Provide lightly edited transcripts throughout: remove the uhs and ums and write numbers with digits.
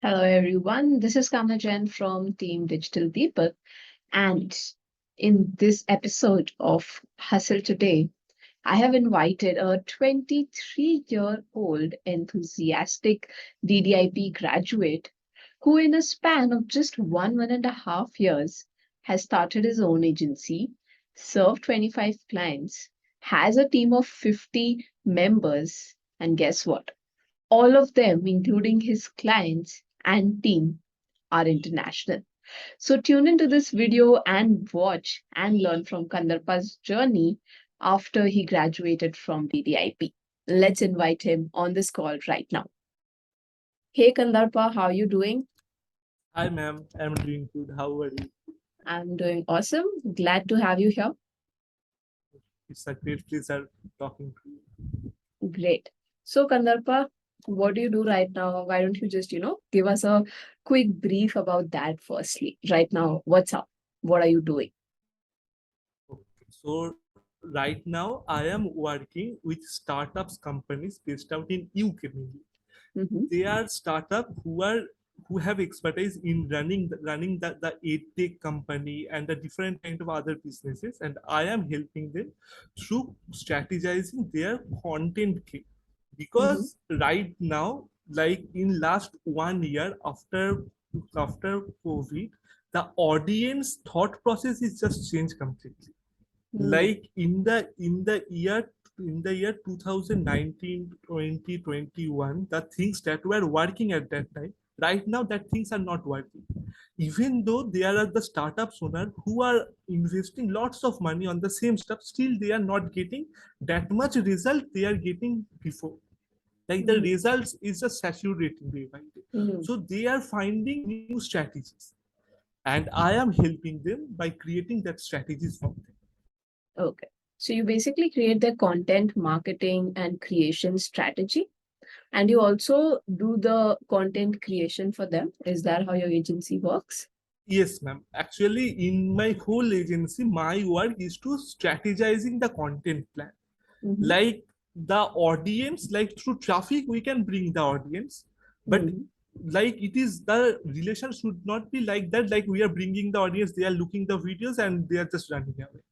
Hello everyone, this is Kamajan from Team Digital Deepak, and in this episode of Hustle Today, I have invited a 23-year-old enthusiastic DDIP graduate who, in a span of just 1.5 years, has started his own agency, served 25 clients, has a team of 50 members, and guess what? All of them, including his clients and team, are international. So tune into this video and watch and learn from Kandarpa's journey after he graduated from DDIP. Let's invite him on this call right now. Hey Kandarpa, how are you doing? Hi, ma'am. I'm doing good. How are you? I'm doing awesome. Glad to have you here. It's a great pleasure talking to you. Great. So Kandarpa, what do you do right now? Why don't you just, give us a quick brief about that firstly. Right now, what's up? What are you doing? Okay. So right now I am working with startups companies based out in UK mainly. Mm-hmm. They are startup who have expertise in running the tech company and the different kind of other businesses, and I am helping them through strategizing their content game. Mm-hmm. Because right now, like in last 1 year after COVID, the audience thought process is just changed completely. Mm, Like in the year 2019, 2021, the things that were working at that time, right now that things are not working. Even though there are the startups owner who are investing lots of money on the same stuff, still they are not getting that much result they are getting before. Like the mm, results is just saturating day by day. mm. So they are finding new strategies, and I am helping them by creating that strategies for them. Okay. So you basically create the content marketing and creation strategy, and you also do the content creation for them. Is that how your agency works? Yes, ma'am. Actually, in my whole agency, my work is to strategizing the content plan. Mm-hmm. Like the audience, like through traffic, we can bring the audience, but Mm-hmm. like it is the relation should not be like that. Like we are bringing the audience, they are looking the videos and they are just running away.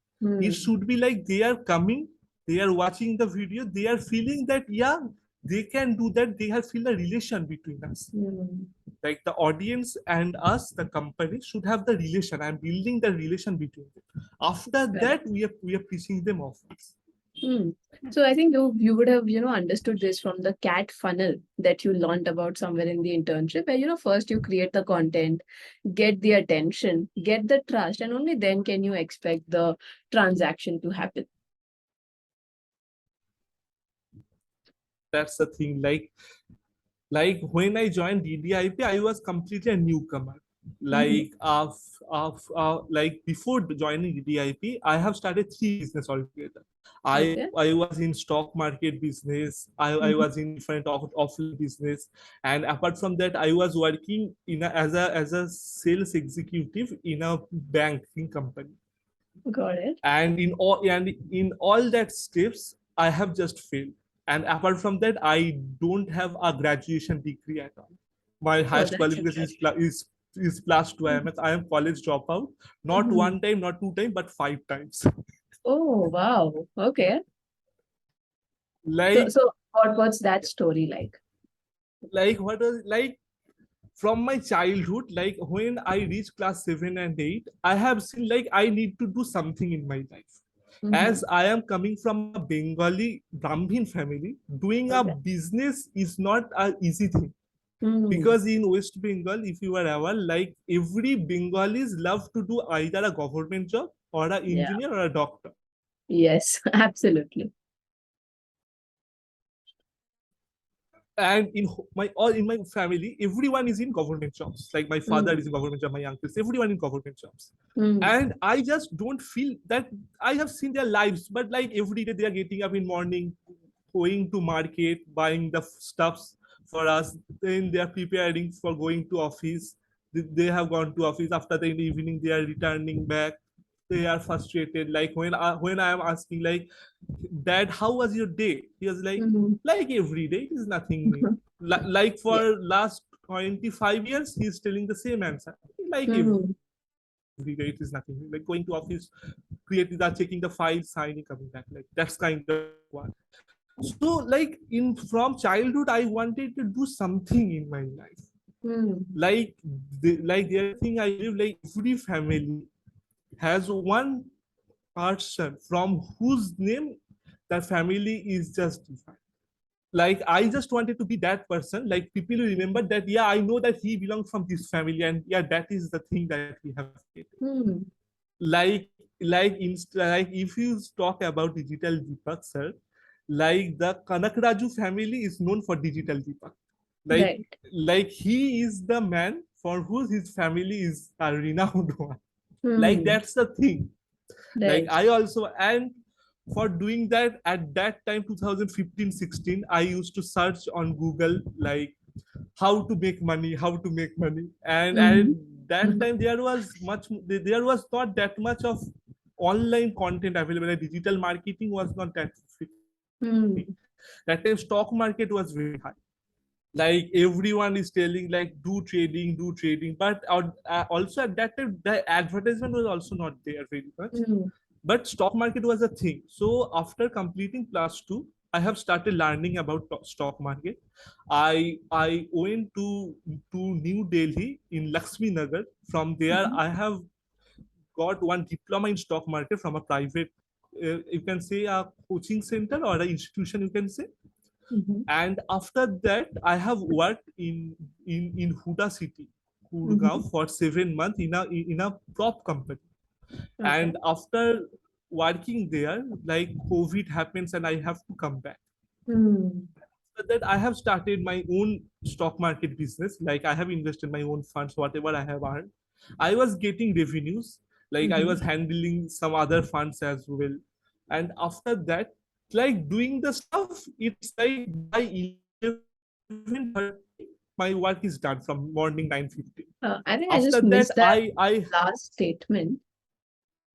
It Mm, should be like they are coming, they are watching the video, they are feeling that yeah, they can do that. They have feel a relation between us, mm. like the audience and us, the company should have the relation. I'm building the relation between them. After Correct. that, we are pitching them offers. Hmm. So I think you would have understood this from the cat funnel that you learned about somewhere in the internship, where first you create the content, get the attention, get the trust, and only then can you expect the transaction to happen. That's the thing. Like when I joined DDIP, I was completely a newcomer. Mm-hmm. Like before joining DDIP, I have started three business altogether. I Okay. I was in stock market business. I Mm-hmm. was in different offline business, and apart from that, I was working as a sales executive in a banking company. Got it. And in all that steps, I have just failed. And apart from that, I don't have a graduation degree at all. My Oh, highest that's qualification interesting. is plus 2 Mhm. IMS. I am college dropout, not Mhm. one time, not two times, but five times. Oh, wow. Okay. So, like so what's that story like? what was like from my childhood, like when I reached class 7 and 8, I have seen like I need to do something in my life. Mm-hmm. As I am coming from a Bengali Brahmin family, doing a Okay. business is not an easy thing. Hmm. Because in West Bengal, if you are aware, like every Bengalis love to do either a government job or an Yeah. engineer or a doctor. Yes, absolutely. And in my family, everyone is in government jobs. Like my father Mm. is in government job, my uncles, everyone in government jobs. Mm. And I just don't feel that. I have seen their lives, but like every day they are getting up in morning, going to market, buying the stuffs for us, then they are preparing for going to office. They have gone to office. After the evening they are returning back. They are frustrated. Like when I am asking like, dad, how was your day? He was Mm. like every day, it is nothing new. Like for Yeah. last 25 years, he's telling the same answer. Like every Hmm. day, it is nothing. Like going to office, checking the file, signing, coming back. Like that's kind of work. So like in from childhood, I wanted to do something in my life. Hmm. Like there is a thing I believe, like every family has one person from whose name the family is just defined. Like I just wanted to be that person. Like people will remember that, yeah, I know that he belongs from this family, and yeah, that is the thing that we have created. Hmm. Like if you talk about digital Deepak sir, like the Kanakraju family is known for digital Deepak. Like Right. like he is the man for whose his family is a renowned one. Like Hmm. that's the thing. Like Right. I also, and for doing that at that time 2015-16, I used to search on Google like how to make money, how to make money. And at Hmm. that time there was not that much of online content available. Like digital marketing was not that frequent. Hmm. That time stock market was very high. Like everyone is telling like do trading, but also at that time the advertisement was also not there very much. Hmm. But stock market was a thing. So after completing plus 2, I have started learning about stock market. I went to New Delhi in Lakshmi Nagar. From there Hmm. I have got one diploma in stock market from a private, you can say a coaching center or an institution, you can say. Hmm. And after that I have worked in Huda city, Gurgaon, Hmm. for 7 months in a prop company. Okay. And after working there, like COVID happens and I have to come back. Hmm. After that I have started my own stock market business. Like I have invested my own funds, whatever I have earned. I was getting revenues, like I Hmm. was handling some other funds as well. And after that, like doing the stuff, it's like by 11:30 my work is done from morning 9:50. I think I After just that missed that I last statement.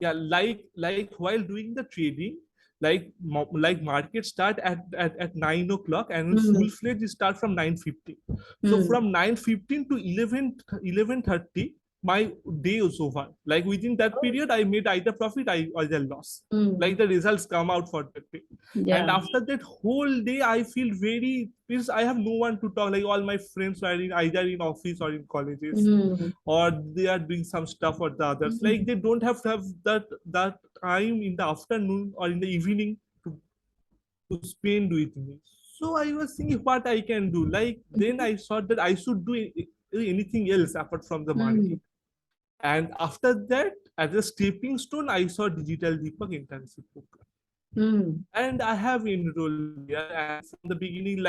yeah, like while doing the trading, like market start at 9 o'clock and Hmm. full fledged start from 9:15. So Hmm. from 9:15 to 11:30 my day is over. Like within that Oh. period I made either profit or either loss. Hmm. Like the results come out for that day. And Yeah. after that whole day I feel very, because I have no one to talk. Like all my friends are in either in office or in colleges, Hmm. or they are doing some stuff or the others. Like Hmm. they don't have to have that time in the afternoon or in the evening to spend with me. So I was thinking what I can do. Like then Hmm. I thought that I should do anything else apart from the Hmm. market. And after that, as a stepping stone, I saw Digital Deepak internship program. Hmm. And I have enrolled there. And from the beginning,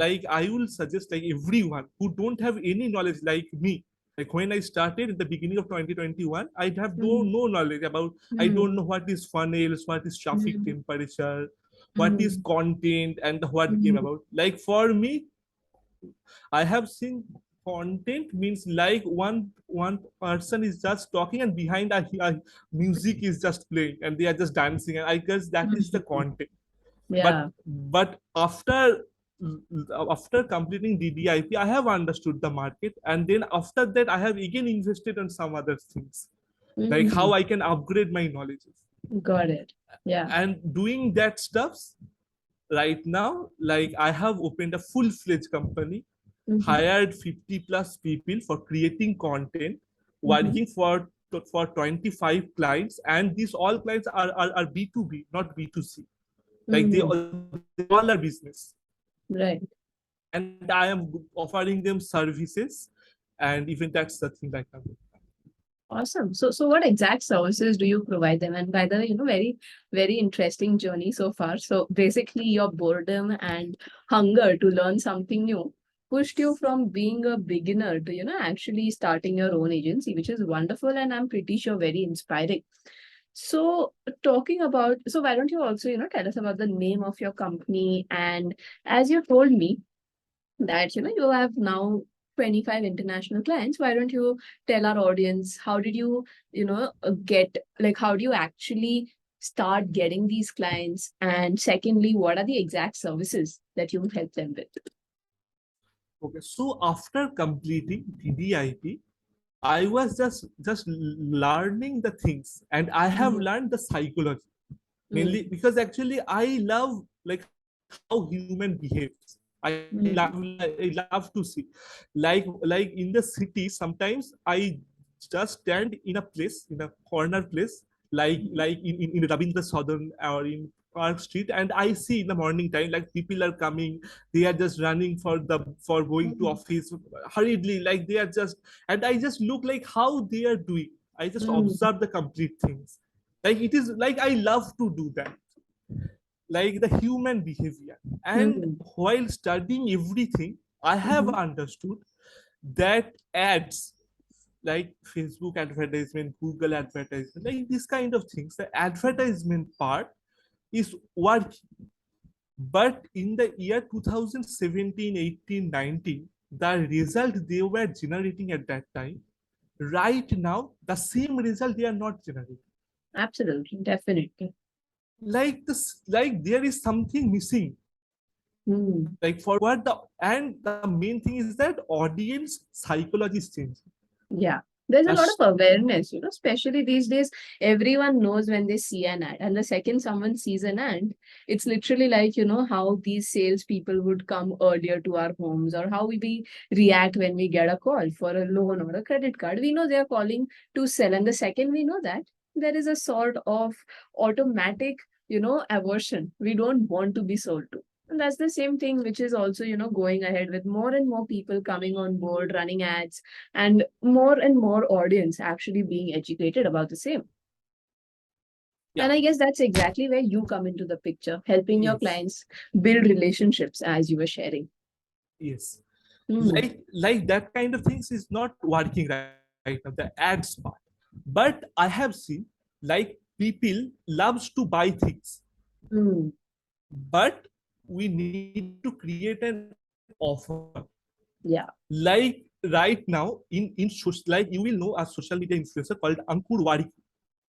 like I will suggest like everyone who don't have any knowledge like me. Like when I started in the beginning of 2021, I have Hmm. no knowledge about. I Hmm. don't know what is funnels, what is traffic Hmm. temperature, what is Hmm. content, and what game Hmm. about. Like for me, I have seen content means like one person is just talking and behind a music is just playing and they are just dancing, and I guess that is the Hmm. content. Yeah. But after completing DDIP, I have understood the market, and then after that I have again invested on some other things, like Hmm. how I can upgrade my knowledge. Got it. Yeah. And doing that stuffs right now, like I have opened a full-fledged company, Hmm. hired 50 plus people for creating content, Hmm. working for 25 clients, and these all clients are B2B, not B2C. Like Hmm. they all are business. Right. And I am offering them services, and even that's the thing like that. Awesome. So what exact services do you provide them? And by the way, very interesting journey so far. So basically, your boredom and hunger to learn something new pushed you from being a beginner to, actually starting your own agency, which is wonderful. And I'm pretty sure very inspiring. So talking about, so why don't you also, tell us about the name of your company? And as you told me, that you have now 25 international clients. Why don't you tell our audience how did you get, like, how do you actually start getting these clients, and secondly, what are the exact services that you help them with? Okay, so after completing DDIP, I was just learning the things, and I have Mhm. learned the psychology mainly Mm. because actually I love like how human behaves. Mm. I love to see, like in the city. Sometimes I just stand in a place, in a corner place, like in Rabindra Southern or in Park Street, and I see in the morning time like people are coming, they are just running for going to Mm. office hurriedly, like they are just, and I just look like how they are doing. I just Mm. observe the complete things. Like it is like I love to do that, like the human behavior. And Mm. while studying everything, I have Mhm. understood that ads like Facebook advertisement, Google advertisement, like this kind of things, the advertisement part is working. But in the year 2017, 18, 19, the result they were generating at that time, right now, the same result they are not generating. Absolutely, definitely. Like this, like there is something missing. Mm. Like for what the, and the main thing is that audience psychology is changing. Yeah. There's a lot That's, of awareness, especially these days. Everyone knows when they see an ad. And the second someone sees an ad, it's literally like, how these salespeople would come earlier to our homes, or how we react when we get a call for a loan or a credit card. We know they are calling to sell. And the second we know that, there is a sort of automatic, aversion. We don't want to be sold to. And that's the same thing which is also, going ahead with more and more people coming on board, running ads, and more audience actually being educated about the same. yeah, And I guess that's exactly where you come into the picture, helping your yes, clients build relationships as you were sharing. yes. Hmm. Like that kind of things is not working right now, the ads part. But I have seen like people loves to buy things, Hmm. but we need to create an offer. Like Yeah. right now like you will know a social media influencer called Ankur Wari.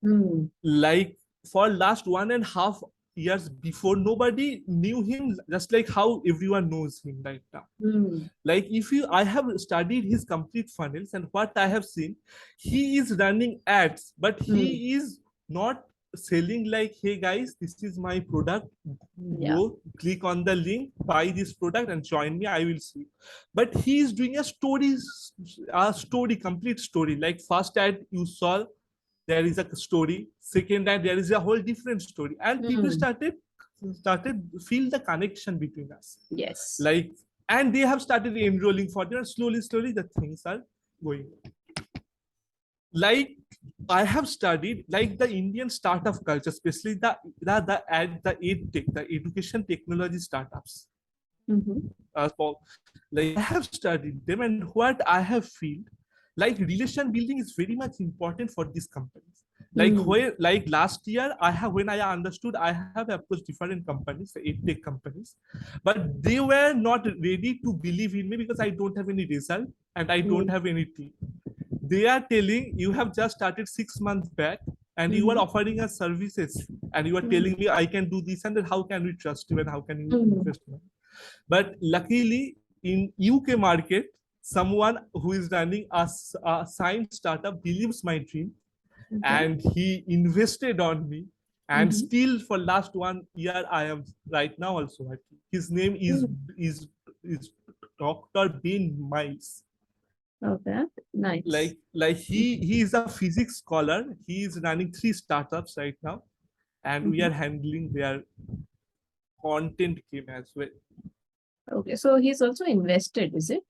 Hmm. Like for last 1.5 years before, nobody knew him just like how everyone knows him right now. Hmm. Like if you, I have studied his complete funnels, and what I have seen, he is running ads, but Hmm. he is not selling like, hey guys, this is my product, Yeah. go click on the link, buy this product and join me, I will see. But he is doing a story, complete story. Like first ad you saw, there is a story, second ad there is a whole different story, and people Hmm. started feel the connection between us. Yes. Like, and they have started enrolling for them, and slowly the things are going. Like I have studied like the Indian startup culture, especially the ed tech, the education technology startups. Mm-hmm. Like I have studied them, and what I have feel, like relation building is very much important for these companies. Like Hmm. where, like last year, I have, when I understood, I have approached different companies, the tech companies, but they were not ready to believe in me because I don't have any result and I don't Hmm. have any team. They are telling you have just started 6 months back and you are Mm-hmm. offering us services, and you are Hmm. telling me I can do this, and then how can we trust you and how can you Hmm. invest money? But luckily, in UK market, someone who is running a science startup believes my dream, Okay. and he invested on me. And Mm-hmm. still, for last 1 year, I am right now also working. His name is is Dr. Ben Miles. Okay. Nice. Like he is a physics scholar. He is running 3 startups right now, and we Mm-hmm. are handling their content game as well. Okay. So he's also invested, is it,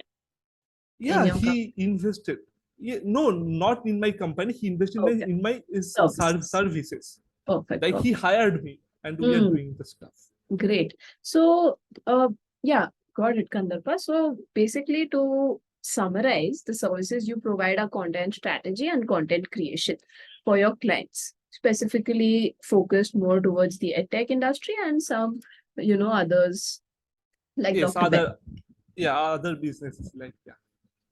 in Yeah, your company? he invested. Yeah, no, not in my company. He invested Okay. in my Services. services. Perfect. Like he Perfect. hired me, and we are Hmm. doing the stuff. Great. So, yeah, got it, Kandarpa. So, basically, to summarize, the services you provide are content strategy and content creation for your clients, specifically focused more towards the edtech industry and some, others like Yes, Dr. Ben. other businesses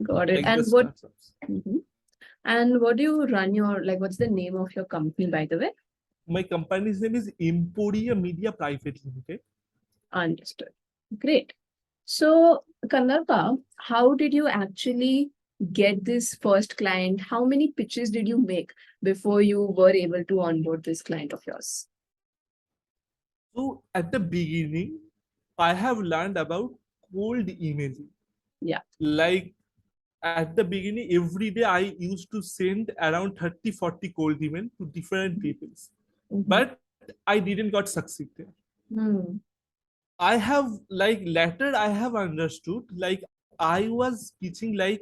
Got it. like the And what? startups. Mhm. And what do you run your, like, what's the name of your company, by the way? My company's name is Emporia Media Private Limited. Understood. Great. So, Kandarpa, how did you actually get this first client? How many pitches did you make before you were able to onboard this client of yours? So at the beginning, I have learned about cold emailing. Yeah. Like at the beginning, every day I used to send around 30, 40 cold email to different people. Mhm. But I didn't got succeeded. Hmm. I have like later I have understood like I was teaching like,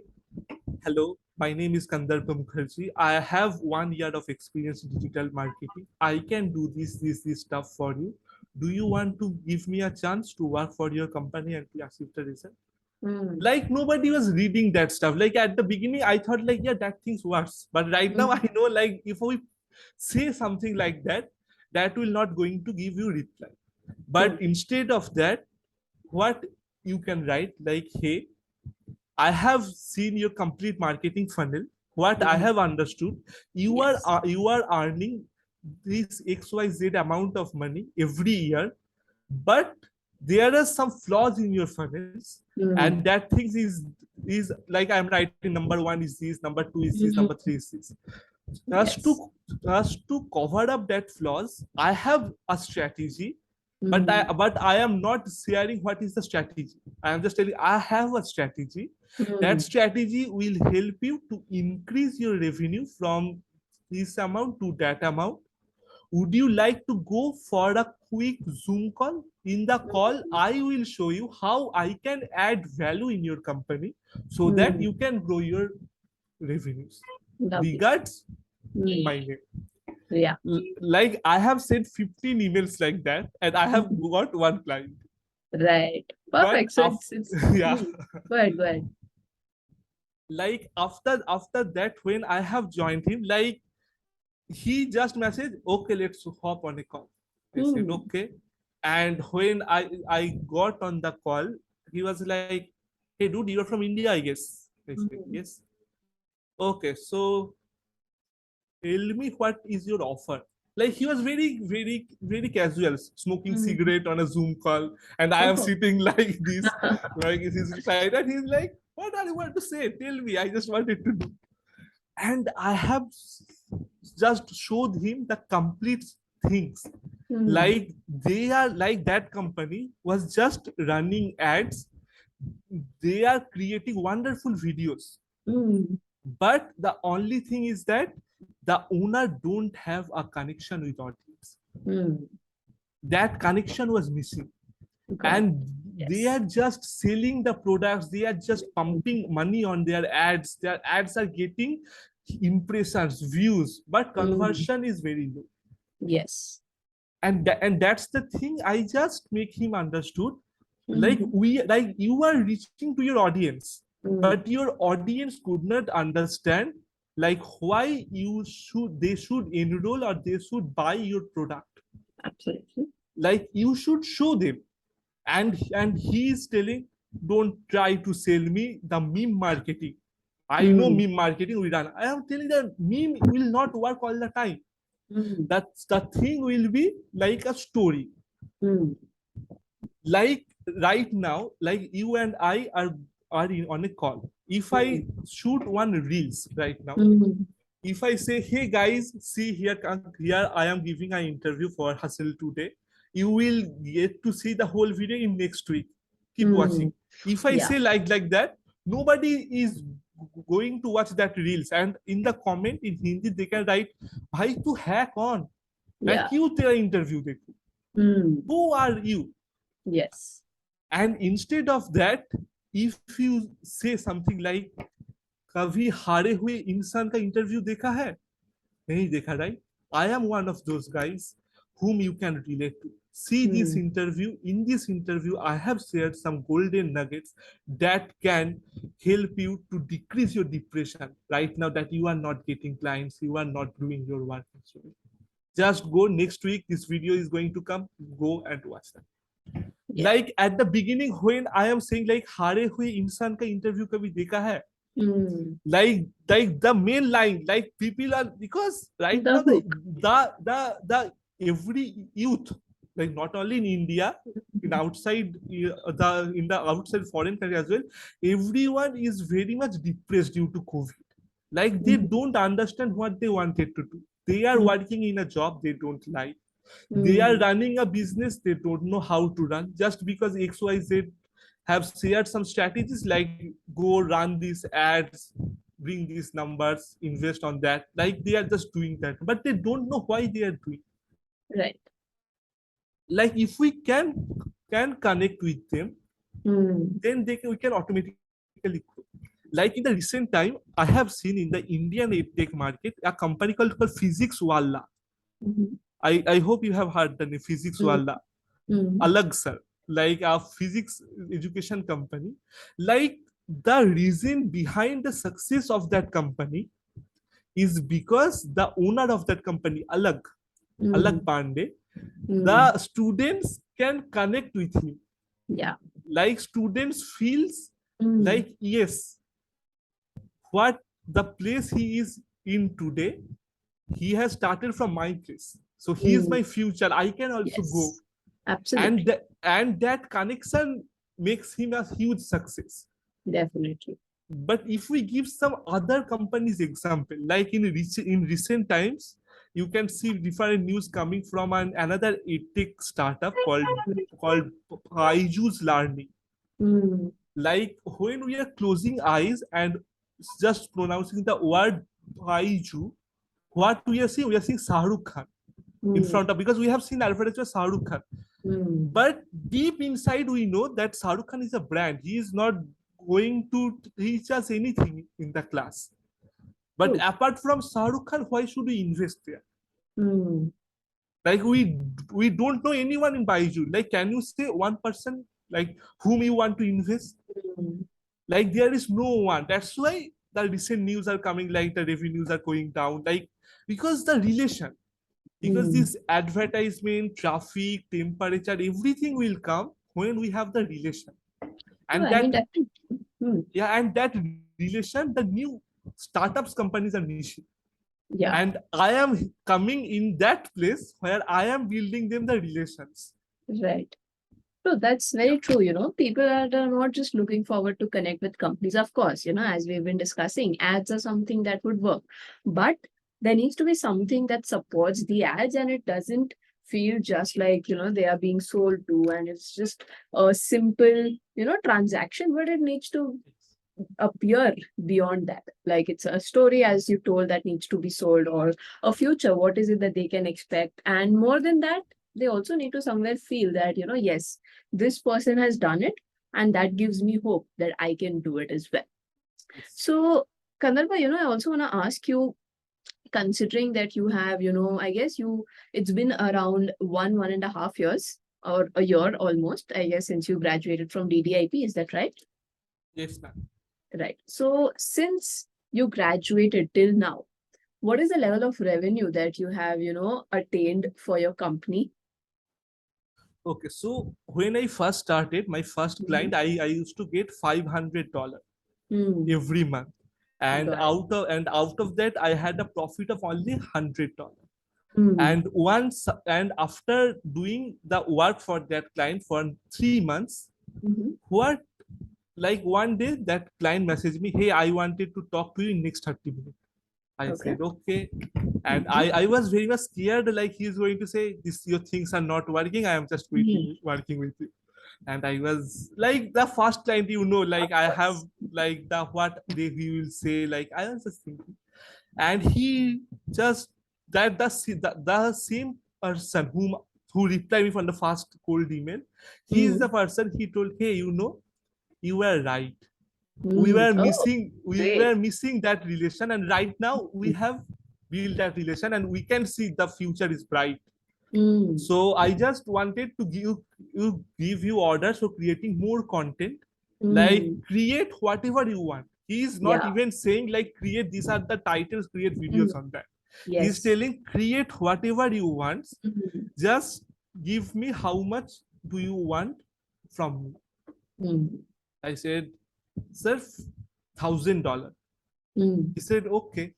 hello, my name is Kandarpa Mukherjee. I have 1 year of experience in digital marketing. I can do this stuff for you. Do you want to give me a chance to work for your company and to achieve the result? Hmm. Like nobody was reading that stuff. Like at the beginning, I thought like, yeah, that thing's worse. But right now I Mhm. know like if we say something like that, that will not going to give you reply. But True. instead of that, what you can write like, hey, I have seen your complete marketing funnel. What I Mhm. have understood, Yes. you are earning this XYZ amount of money every year, but there are some flaws in your funnels, and Hmm. that things is like I'm writing number one is this, number two is this, number three Mhm. is this. Just to Yes. just to cover up that flaws, I have a strategy, Hmm. but I am not sharing what is the strategy. I am just telling I have a strategy. That Hmm. strategy will help you to increase your revenue from this amount to that amount. Would you like to go for a quick Zoom call? In the call, I will show you how I can add value in your company so that Hmm. you can grow your revenues. Lovely. Regards, Hmm. my name. Yeah. Like I have sent 15 emails like that, and I have Mhm. got one client. Right. But Perfect. So it's yeah, go ahead, go ahead. like after that, when I have joined him, like he just messaged, okay, let's hop on a call. I said Hmm. okay, and when I got on the call, he was like, hey dude, you're from India, I guess. I said Hmm. yes. Okay, so tell me what is your offer. Like he was very casual, smoking Hmm. cigarette on a Zoom call, and I am Oh. sitting like this, like he's side, and he's like, what are you want to say, tell me, I just wanted to do. And I have just showed him the complete things. Hmm. Like they are like that company was just running ads, they are creating wonderful videos, Hmm. but the only thing is that the owner don't have a connection with audience. Hmm. That connection was missing, Got it. and they Yes. are just selling the products, they are just Hmm. pumping money on their ads are getting impressions, views, but Hmm. conversion is very low. Yes. And that's the thing I just make him understood. Like Hmm. we like you are reaching to your audience, Hmm. but your audience could not understand like why you should they should enroll or they should buy your product. Absolutely. Like you should show them. And he is telling, don't try to sell me the meme marketing. I know Hmm. meme marketing we done. I am telling that meme will not work all the time. Hmm. That's the thing will be like a story. Hmm. Like right now, like you and I are on a call. If I Hmm. shoot one reels right now, Hmm. if I say, hey guys, see here I am giving an interview for Hustle today, you will get to see the whole video in next week. Keep Hmm. watching. If I Yeah. say like that, nobody is going to watch that reels. And in the comment in Hindi, they can write, "Bhai tu hack on." मैं Yeah. क्यों तेरा interview देखूं? Hmm. Who are you? Yes. And instead of that, if you say something like, कभी हारे हुए इंसान का interview देखा है? नहीं देखा, right? I am one of those guys whom you can relate to. See this Hmm. interview. In this interview, I have shared some golden nuggets that can help you to decrease your depression right now that you are not getting clients, you are not doing your work. Just go next week. This video is going to come. Go and watch that. Yeah. Like at the beginning when I am saying like हारे हुए इंसान का interview कभी देखा है, Hmm. like the main line, like people are, because right The now hook. the every youth, like not only in India, in outside in the outside foreign country as well, everyone is very much depressed due to COVID. Like they Mm, don't understand what they wanted to do. They are mm, working in a job they don't like. They are mm. running a business they don't know how to run, just because XYZ have shared some strategies like go run these ads, bring these numbers, invest on that. Like they are just doing that, but they don't know why they are doing. Right. Like if we can connect with them, Mm, then we can automatically grow. Like in the recent time, I have seen in the Indian tech market a company called Physics Walla. mhm, I hope you have heard the name Physics mm, Walla. mm, Alag sir, like a physics education company. Like the reason behind the success of that company is because the owner of that company, Alag mm, Pandey, mm. the students can connect with him. Yeah. Like students feels Mm, like yes, what the place he is in today, he has started from my place. So he is mm. my future. I can also go, Yes. Absolutely. and that connection makes him a huge success. Definitely. But if we give some other companies example, like in recent times, you can see different news coming from another edtech startup called Aiju's Learning. Mm, Like when we are closing eyes and just pronouncing the word Aiju, what we are seeing, we are seeing Shahrukh Khan in mm, front of, because we have seen advertisement of Shahrukh Khan. mm. But deep inside, we know that Shahrukh Khan is a brand. He is not going to teach us anything in the class. But True. apart from Shahrukh Khan, why should we invest there? Mm, Like we don't know anyone in Baiju. Like, can you say one person like whom you want to invest? mm, Like there is no one. That's why the recent news are coming, like the revenues are going down. Like because the relation, because mm. this advertisement, traffic, temperature, everything will come when we have the relation. No, And I mean, that, definitely. Mm, yeah, and that relation, the new startups companies are niche. yeah. And I am coming in that place where I am building them the relations. Right. So that's very true. People are not just looking forward to connect with companies. Of course, as we've been discussing, ads are something that would work. But there needs to be something that supports the ads and it doesn't feel just like, they are being sold to and it's just a simple, transaction, but it needs to appear beyond that. Like it's a story, as you told, that needs to be sold, or a future. What is it that they can expect? And more than that, they also need to somewhere feel that, yes, this person has done it, and that gives me hope that I can do it as well. Yes. So, Kandarpa, I also want to ask you, considering that you have, I guess it's been around 1.5 years or a year almost, I guess, since you graduated from DDIP, is that right? Yes, ma'am. Right. So since you graduated till now, what is the level of revenue that you have, attained for your company? Okay, so when I first started, my first Mhm. client, I used to get $500 Hmm. every month. And Got it. out of that, I had a profit of only $100. Hmm. And after doing the work for that client for 3 months, Mhm. what like one day that client messaged me, hey, I wanted to talk to you in next 30 minutes. I Okay. said, okay. And Mhm. I was very much scared, like he's going to say, this your things are not working. I am just Mhm. working with you. And I was like the first client, like Of I have course. like the what he will say, like I was just thinking. And he just the same person who replied me from the first cold email, he is the Mm. person he told, hey, you were right. we Mm. were Oh, missing we great. were missing that relation, and right now we have built that relation and we can see the future is bright. Mm. So I just wanted to give you orders for creating more content, like Mm. create whatever you want. He is not Yeah. even saying like create these are the titles, create Mm. videos on that. He's Yes. telling create whatever you want, Mhm. just give me how much do you want from me. Mm. I said, sir, $1,000. Mm. He said, okay.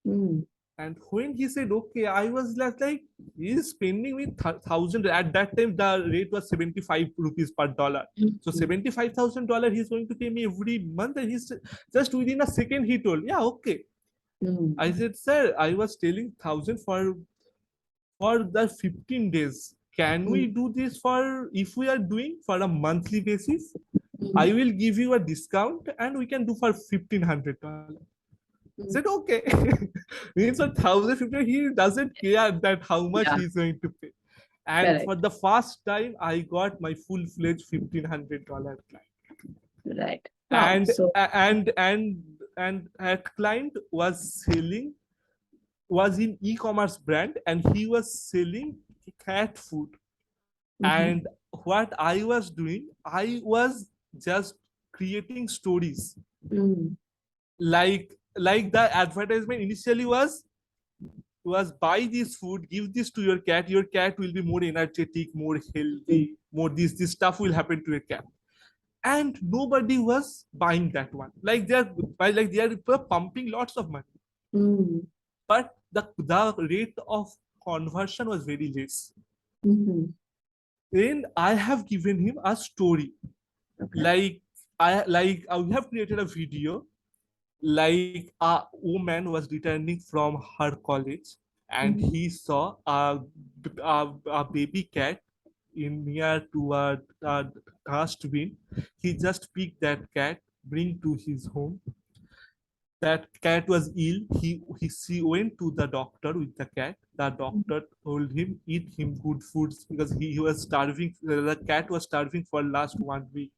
Mm. And when he said okay, I was like he's spending with thousand. At that time the rate was 75 rupees per dollar. So Mm, $75,000 he's going to pay me every month, and he's just within a second he told, yeah, okay. I mm, said, sir, I was telling 1,000 for the 15 days. Can we mm, do this for, if we are doing for a monthly basis? I mm, will give you a discount and we can do for $1,500. Said mm. okay. Means for 1,050 he doesn't care that how much Yeah, he's going to pay. And for correct. the first time, I got my full-fledged $1,500 client. Right. Wow. And So, and that client was in e-commerce brand, and he was selling cat food. mhm, And what I was doing, I was just creating stories. mm, Like the advertisement initially was buy this food, give this to your cat will be more energetic, more mm, healthy, more this stuff will happen to your cat. And nobody was buying that one. Like they are pumping lots of money, mm, but the rate of conversion was very less. mhm. Then I have given him a story. Okay. Like I we have created a video. Like a woman was returning from her college, and Mhm, he saw a baby cat in near to a dustbin. He just picked that cat, bring to his home. That cat was ill. He went to the doctor with the cat. The mhm, doctor told him eat him good foods because he was starving. The cat was starving for last 1 week,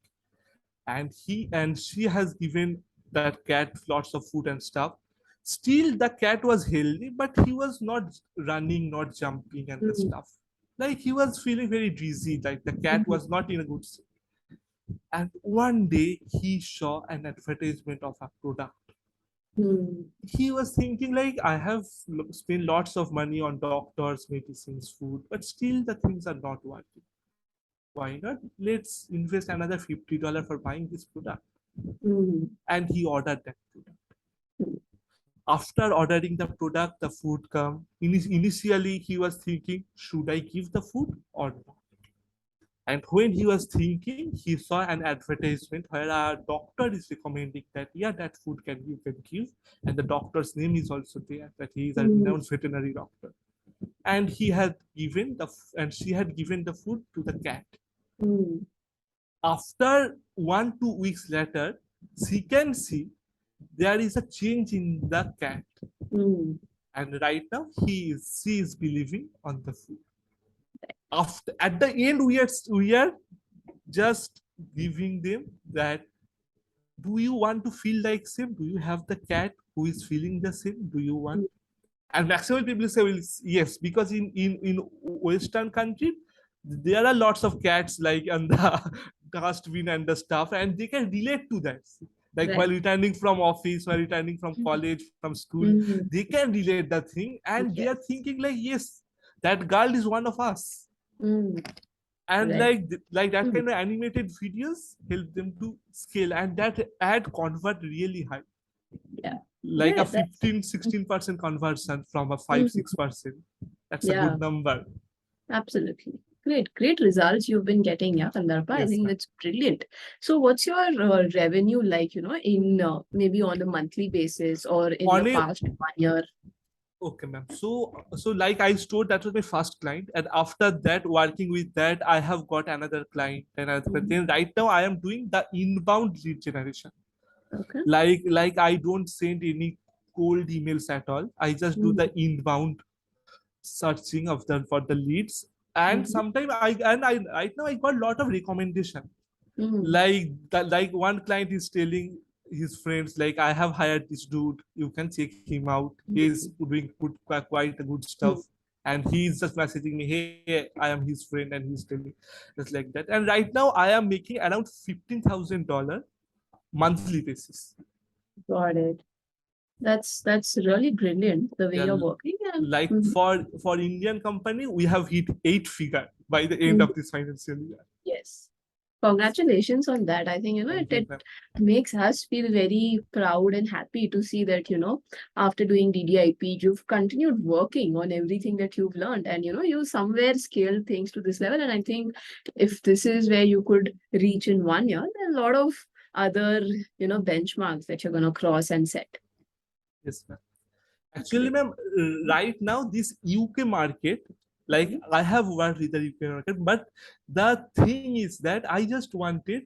and he and she has given that cat lots of food and stuff. Still the cat was healthy, but he was not running, not jumping and the mm, stuff. Like he was feeling very dizzy, like the cat mhm, was not in a good state. And one day he saw an advertisement of a product. mm, He was thinking like, I have spent lots of money on doctors, medicines, food, but still the things are not working. Why not, let's invest another $50 for buying this product. mm, And he ordered that product. mm, After ordering the product, the food come. Initially, he was thinking, should I give the food or not? And when he was thinking, he saw an advertisement where a doctor is recommending that, yeah, that food you can give, and the doctor's name is also there, that he is a mm, renowned veterinary doctor. And he had given and she had given the food to the cat. mm, After 1 2 weeks later, she can see there is a change in the cat, mm, and right now she is believing on the food. After at the end, we are just giving them that, do you want to feel like same? Do you have the cat who is feeling the same? Do you want? mm. And maximum people say well, yes, because in Western country there are lots of cats like on the dustbin and the stuff, and they can relate to that. Like while Right. returning from office, while returning from Mm, college, from school, mm, they can relate that thing, and they are yes. thinking like, yes, that girl is one of us. Mm, And right. like that Mm, kind of animated videos help them to scale, and that ad convert really high, yeah. like a Yeah. That's. 15-16% conversion from a 5 Mm, 6%. That's a yeah. good number. Absolutely. Great, great results you've been getting, yeah, Kandarpa. I Yes, think ma'am. that's brilliant. So, what's your revenue like, in maybe on a monthly basis or in the On a past 1 year? Okay, ma'am. So like I told, that was my first client, and after that, working with that, I have got another client, and another. Mhm. Then right now, I am doing the inbound lead generation. Okay. Like I don't send any cold emails at all. I just do the Mm-hmm. inbound searching of the for the leads, and Mm-hmm. sometimes I right now I got a lot of recommendation. Mm-hmm. Like one client is telling his friends like, I have hired this dude, you can check him out, he's doing quite a good stuff. And he's just messaging me, hey, I am his friend, and he's telling just like that. And right now I am making around $15,000 monthly basis. Got it. That's really brilliant the way Yeah, you're working. And like mhm. for Indian company, we have hit 8 figure by the end Mhm. of this financial year. Yes. Congratulations on that. I think, Thank you, it ma'am. makes us feel very proud and happy to see that, after doing DDIP, you've continued working on everything that you've learned and, you somewhere scaled things to this level. And I think if this is where you could reach in 1 year, there are a lot of other, benchmarks that you're going to cross and set. Yes, ma'am. Actually, Great. ma'am, right now this UK market, like Mhm. I have worked with the UK market, but the thing is that I just wanted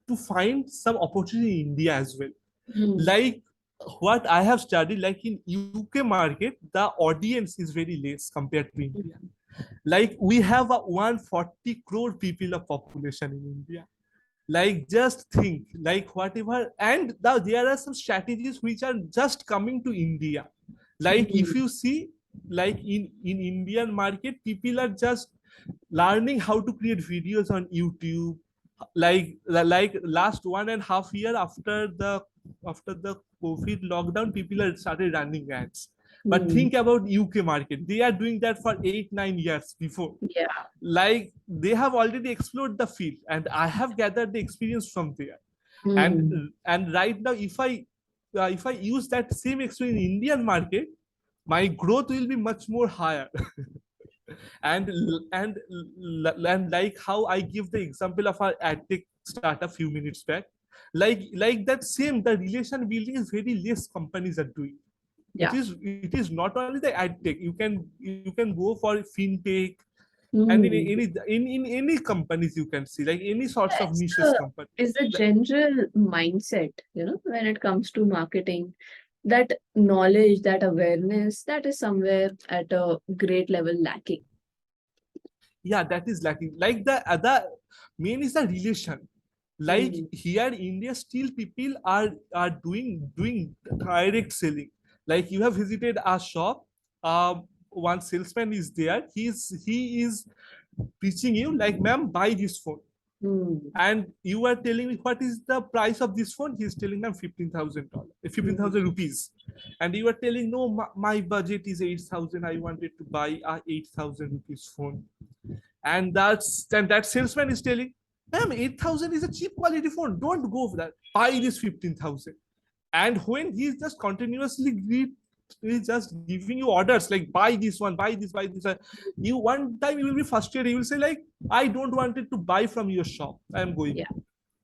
to find some opportunity in India as well. Mhm. Like what I have studied, like in UK market, the audience is very less compared to India. Like we have a 140 crore people of population in India. Like just think, like whatever, and now there are some strategies which are just coming to India. Like if Mhm. you see, like in Indian market, people are just learning how to create videos on YouTube. Like last 1.5 year after the COVID lockdown, people are started running ads. But Mhm. think about UK market, they are doing that for 8-9 years before. Yeah. Like they have already explored the field and I have gathered the experience from there. and Mhm. and right now if I use that same experience in Indian market, my growth will be much more higher. And like how I give the example of our ad tech startup few minutes back, like that same, the relation building is very less companies are doing. Yeah. It is not only the ad tech, you can go for fintech, and Mhm. in any companies you can see, like any sorts Yeah, of niches company. it's the general mindset, when it comes to marketing, that knowledge, that awareness, that is somewhere at a great level lacking. Yeah, that is lacking. Like the other main is the relation. Like Mm, here India still people are doing direct selling. Like you have visited a shop, one salesman is there, he is preaching you like, ma'am, buy this phone. mm, And you are telling me what is the price of this phone, he's telling them $15,000, fifteen mm, thousand rupees And you are telling, no, my budget is 8,000, I wanted to buy a 8,000 rupees phone. And that salesman is telling, ma'am, 8,000 is a cheap quality phone, don't go for that, buy this 15,000. And when he's just continuously he's just giving you orders like, buy this one, buy this one. You one time you will be frustrated, you will say like, I don't want it to buy from your shop, I am going. yeah,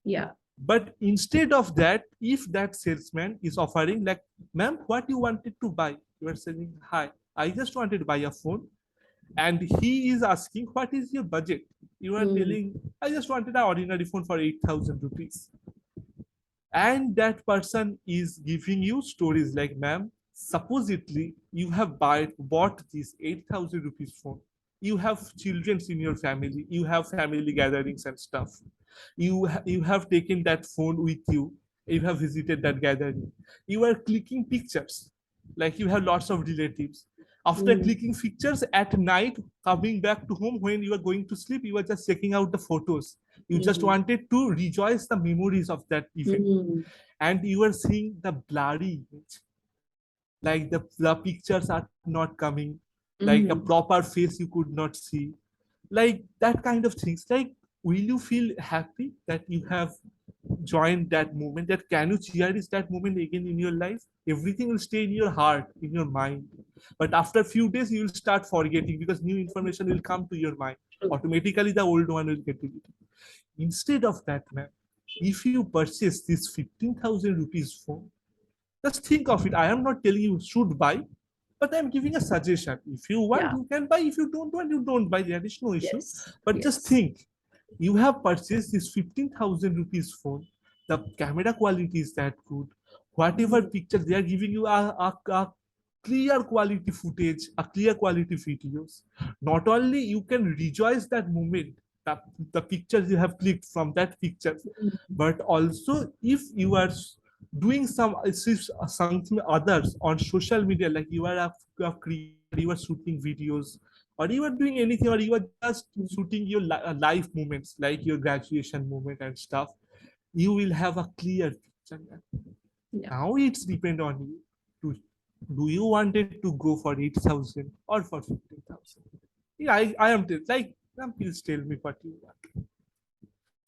yeah. But instead of that, if that salesman is offering like, ma'am, what you wanted to buy, you are saying, hi, I just wanted to buy a phone. And he is asking, what is your budget? You are Mm, telling, I just wanted an ordinary phone for 8,000 rupees. And that person is giving you stories like, ma'am, supposedly you have bought this 8,000 rupees phone, you have children in your family, you have family gatherings and stuff, you have taken that phone with you, you have visited that gathering, you are clicking pictures, like you have lots of relatives. After mm, clicking pictures at night, coming back to home, when you are going to sleep, you are just checking out the photos. You just mm, wanted to rejoice the memories of that event. mm, And you are seeing the blurry image, like the pictures are not coming, like a mm, proper face you could not see, like that kind of things. Like, will you feel happy that you have joined that movement, that can you cherish that moment again in your life? Everything will stay in your heart, in your mind, but after a few days you will start forgetting because new information will come to your mind. true. Automatically the old one will get deleted. Instead of that, man, if you purchase this 15,000 rupees phone, just think of it. I am not telling you should buy, but I'm giving a suggestion. If you want, Yeah. you can buy. If you don't want, you don't buy. There is no issue. Yes. But just Yes. think, you have purchased this 15,000 rupees phone. The camera quality is that good. Whatever Mm, picture they are giving you a clear quality footage, a clear quality videos. Not only you can rejoice that moment, the pictures you have clicked from that picture, mm, but also if you are doing something others on social media, like you are a creator, you are shooting videos, or you are doing anything, or you are just mm, shooting your life moments, like your graduation moment and stuff, you will have a clear picture. yeah. Now it's depend on you to, do you wanted to go for 8,000 or for 15,000? Yeah, I am like, please tell me what you want.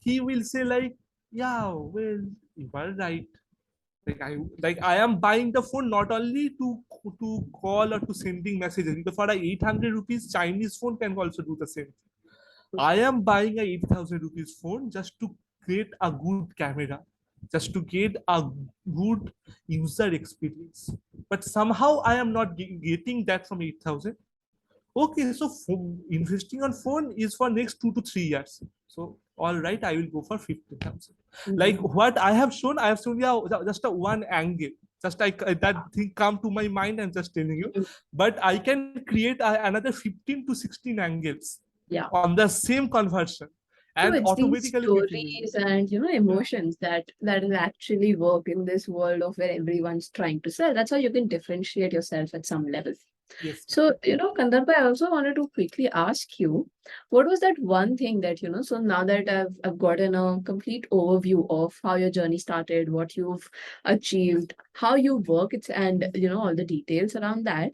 he will say like, yeah, well, you are right. I am buying the phone not only to call or to sending messages. Because for a 800 rupees Chinese phone can also do the same. I am buying a 8,000 rupees phone just to create a good camera, just to get a good user experience. But somehow I am not getting that from 8,000. Okay, so investing on phone is for next 2 to 3 years. So all right, I will go for 50,000. Like what I have shown, yeah, just a one angle. Just that thing come to my mind. I'm just telling you, but I can create another 15 to 16 angles Yeah. on the same conversion, So and it's these automatically people will. stories and emotions that will actually work in this world of where everyone's trying to sell. That's how you can differentiate yourself at some level. Yes. So, Kandarpa, I also wanted to quickly ask you, what was that one thing that, so now that I've gotten a complete overview of how your journey started, what you've achieved, how you work, and, all the details around that.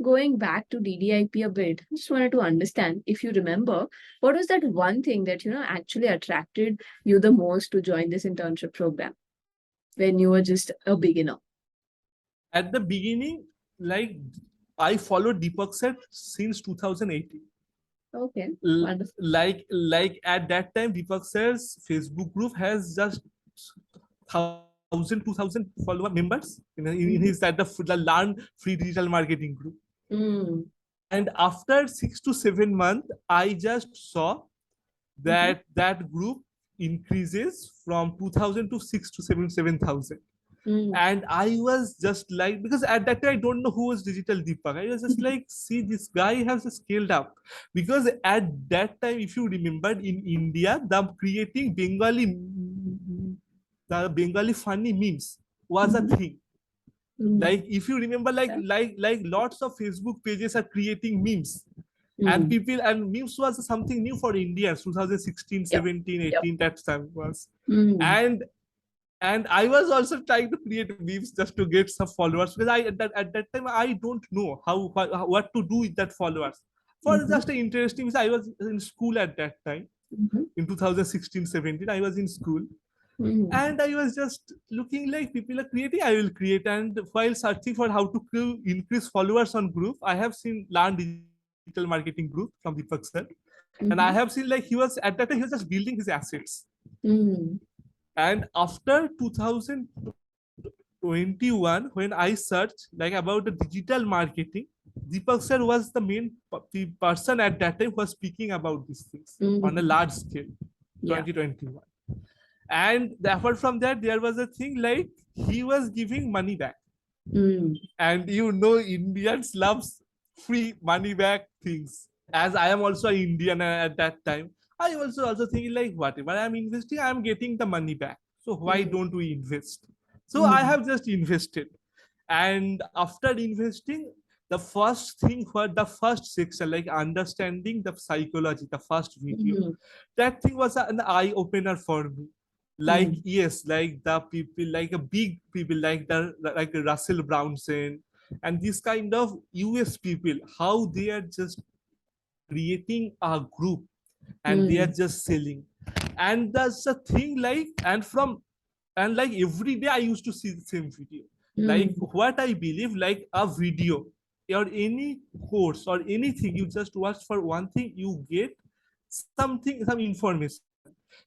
Going back to DDIP a bit, I just wanted to understand if you remember, what was that one thing that, actually attracted you the most to join this internship program when you were just a beginner? At the beginning, like I followed Deepak set since 2018. Okay, wonderful. Like at that time, Deepak Sir's Facebook group has just 1,000 2,000 follower members in his that the learn free digital marketing group. Mm. And after 6 to 7 months, I just saw that that group increases from 2,000 to 6 to 7,000. And I was just like, because at that time I don't know who was Digital Deepak. I was just like, see, this guy has scaled up. Because at that time, if you remember, in India, the Bengali funny memes was a thing. Like if you remember, like lots of Facebook pages are creating memes. And people, and memes was something new for Indians, 2016, Yep. 17, Yep. 18, that time was. And I was also trying to create memes just to get some followers, because at that time I don't know what to do with that followers. For just interesting, I was in school at that time. In 2016, 17, I was in school. And I was just looking like people are creating, I will create. And while searching for how to increase followers on group, I have seen Learn Digital Marketing Group from Deepak sir. And I have seen like he was at that time, he was just building his assets. And after 2021, when I searched like about the digital marketing, Deepak sir was the main person at that time who was speaking about these things on a large scale. 2021. And apart from that, there was a thing like he was giving money back. And Indians loves free money back things. As I am also an Indian at that time, I also thinking like, whatever I'm investing, I'm getting the money back. So why don't we invest? So I have just invested. And after investing, the first thing, for the first section, like understanding the psychology, the first video, that thing was an eye opener for me. Like yes, like the people, like a big people, like Russell Brownson and this kind of US people, how they are just creating a group and they are just selling. And that's the thing, like, and like every day I used to see the same video. Like what I believe, like a video or any course or anything, you just watch for one thing, you get something, some information.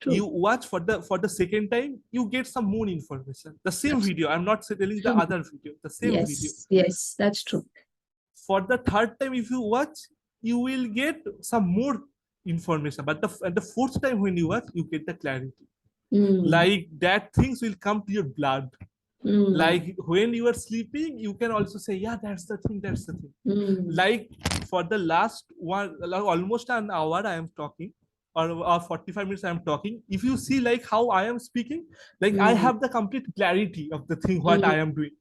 You watch for the second time, you get some more information. The same video, I'm not telling the other video, the same video. Yes, that's true. For the third time, if you watch, you will get some more information. But the fourth time when you watch, you get the clarity. Like that things will come to your blood. Like when you are sleeping, you can also say, yeah, that's the thing, that's the thing. Like for the last one, like almost an hour I am talking, or 45 minutes I am talking. If you see like how I am speaking, like I have the complete clarity of the thing what I am doing.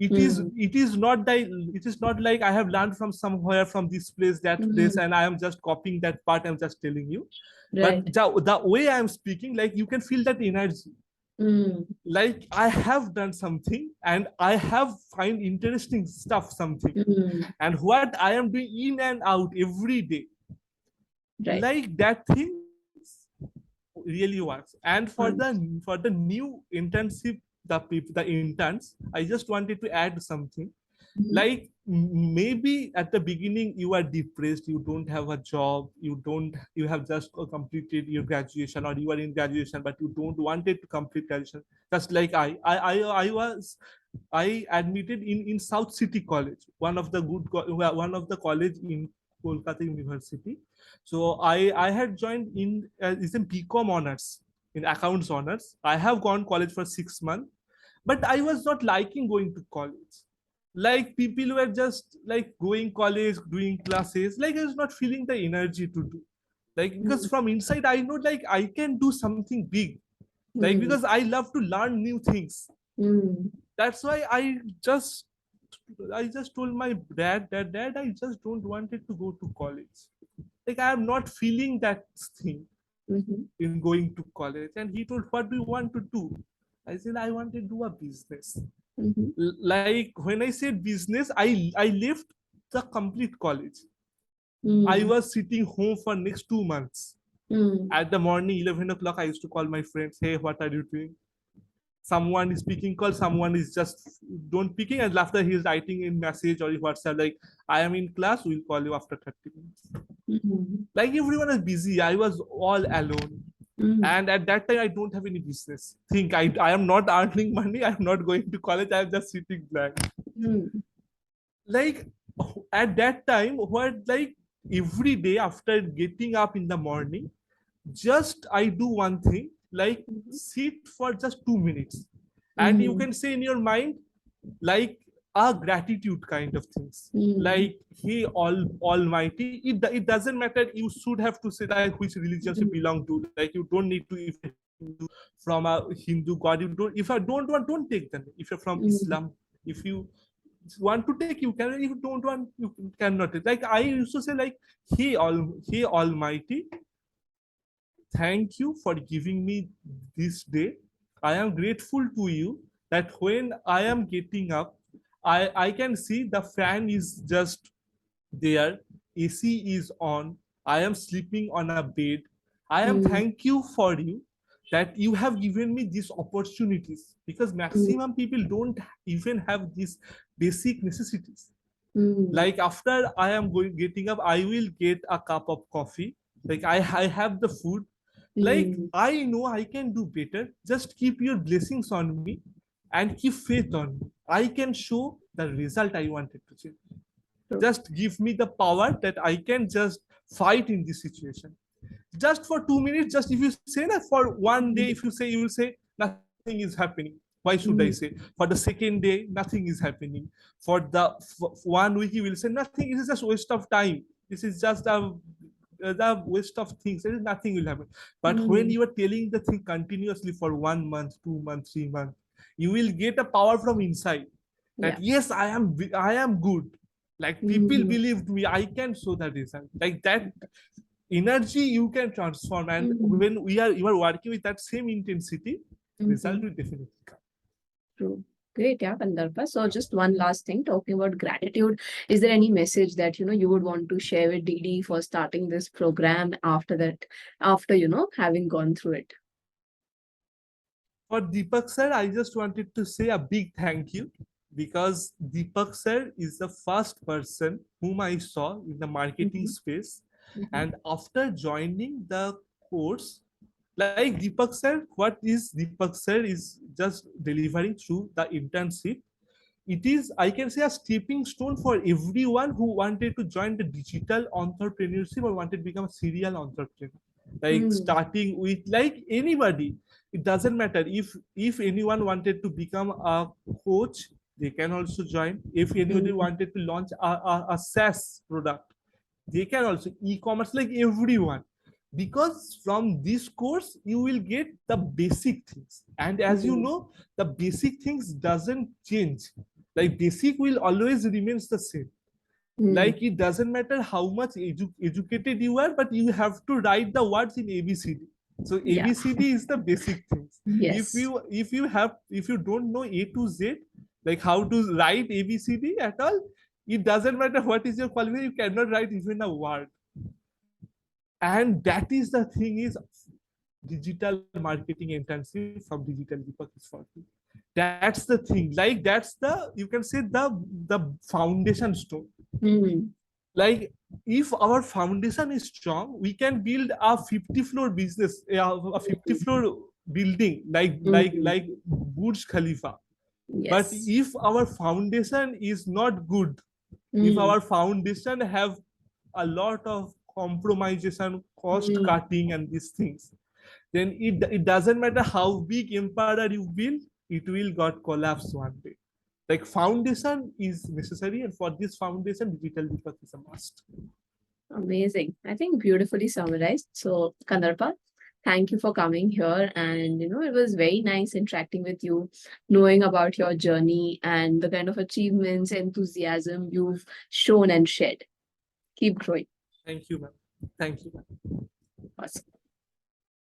It is not like I have learned from somewhere, from this place, that place, and I am just copying that part, I'm just telling you. Right. But the way I am speaking, like you can feel that energy. Like I have done something and I have find interesting stuff, something. And what I am doing in and out every day, Right. like that things, really works. And for the new internship, the people, the interns, I just wanted to add something. Mhm. Like maybe at the beginning you are depressed, you don't have a job, you have just completed your graduation, or you are in graduation but you don't wanted to complete graduation. Just like I admitted in South City College, one of the one of the college in Kolkata University. So I had joined in is a BCom honors, in accounts honors. I have gone college for 6 months, but I was not liking going to college. Like people were just like going college, doing classes. Like I was not feeling the energy to do. Like because Mhm. from inside I know like I can do something big. Like Mhm. because I love to learn new things. Mhm. That's why I just told my dad, I just don't wanted to go to college. Like I am not feeling that thing Mhm. in going to college. And he told, what do you want to do? I said, I want to do a business. Mhm. Like when I said business, I left the complete college. I Mhm. was sitting home for next 2 months. Mhm. At the morning 11 o'clock, I used to call my friends, hey, what are you doing? Someone is picking call, someone is just don't picking, and after he is writing in message or in WhatsApp like, I am in class, we'll call you after 30 minutes. Mhm. Like everyone is busy, I was all alone. Mhm. And at that time I don't have any business. Think I am not earning money, I'm not going to college, I'm just sitting blank. Mhm. Like at that time, what, like every day after getting up in the morning, just I do one thing, like Mhm. sit for just 2 minutes, and you Mhm. can say in your mind like a gratitude kind of things, Mhm. like hey almighty, it doesn't matter, you should have to say like which religion you Mhm. belong to. Like you don't need to, if you're Hindu, from a Hindu god, you don't, if I don't want, don't take them. If you're from Mhm. Islam, if you want to take, you can. If you don't want, you cannot take. Like I used to say like, hey almighty, thank you for giving me this day. I am grateful to you that when I am getting up, I can see the fan is just there, AC is on, I am sleeping on a bed. I am Mhm. thank you for you that you have given me these opportunities, because Mhm. maximum people don't even have these basic necessities. Mhm. Like after I am going getting up, I will get a cup of coffee. Like I have the food. Like Mhm. I know I can do better. Just keep your blessings on me and keep faith on me. I can show the result I wanted to change. True. Just give me the power that I can just fight in this situation. Just for 2 minutes, just if you say that for one day, if Mhm. you say, you will say nothing is happening. Why should I say? Mhm. For the second day, nothing is happening. For the 1 week, you will say nothing. It is just waste of time. This is just a the waste of things. There is nothing will happen. But when Mhm. you are telling the thing continuously for 1 month, 2 months, 3 months, you will get a power from inside that Yeah. yes, I am good. Like people Mhm. believed me, I can show that result. Like that energy you can transform, and Mhm. when you are working with that same intensity, result Mhm. will definitely come. True. Great, yeah, Kandarpa. So just one last thing, talking about gratitude. Is there any message that you would want to share with DD for starting this program after that, after having gone through it? For Deepak sir, I just wanted to say a big thank you, because Deepak sir is the first person whom I saw in the marketing Mhm. space. Mhm. And after joining the course, like Deepak sir, what is Deepak sir is just delivering through the internship. It is, I can say, a stepping stone for everyone who wanted to join the digital entrepreneurship or wanted to become a serial entrepreneur. Like Mhm. starting with like anybody, it doesn't matter. If anyone wanted to become a coach, they can also join. If anybody Mhm. wanted to launch a SaaS product, they can also e-commerce, like everyone. Because from this course you will get the basic things, and as you Mhm. know, the basic things doesn't change. Like basic will always remains the same. Mhm. Like it doesn't matter how much educated you are, but you have to write the words in ABCD. So Yeah. ABCD is the basic things. if Yes. you if you have if you don't know A to Z, like how to write ABCD at all, it doesn't matter what is your qualification, you cannot write even a word. And that is the thing is, digital marketing internship from Digital Deepak is for free. That's the thing. Like that's the, you can say, the foundation stone. Hmm. Like if our foundation is strong, we can build a 50 floor business, a 50 floor building Hmm. like Burj Khalifa. But Yes. if our foundation is not good, if Hmm. our foundation have a lot of compromisation, cost Hmm. cutting and these things, then it doesn't matter how big empire you build, it will got collapse one day. Like foundation is necessary, and for this foundation, digital Deepak is a must. Amazing. I think beautifully summarized. So, Kandarpa, thank you for coming here. And, it was very nice interacting with you, knowing about your journey and the kind of achievements, enthusiasm you've shown and shared. Keep growing. Thank you, ma'am. Thank you, ma'am. Awesome.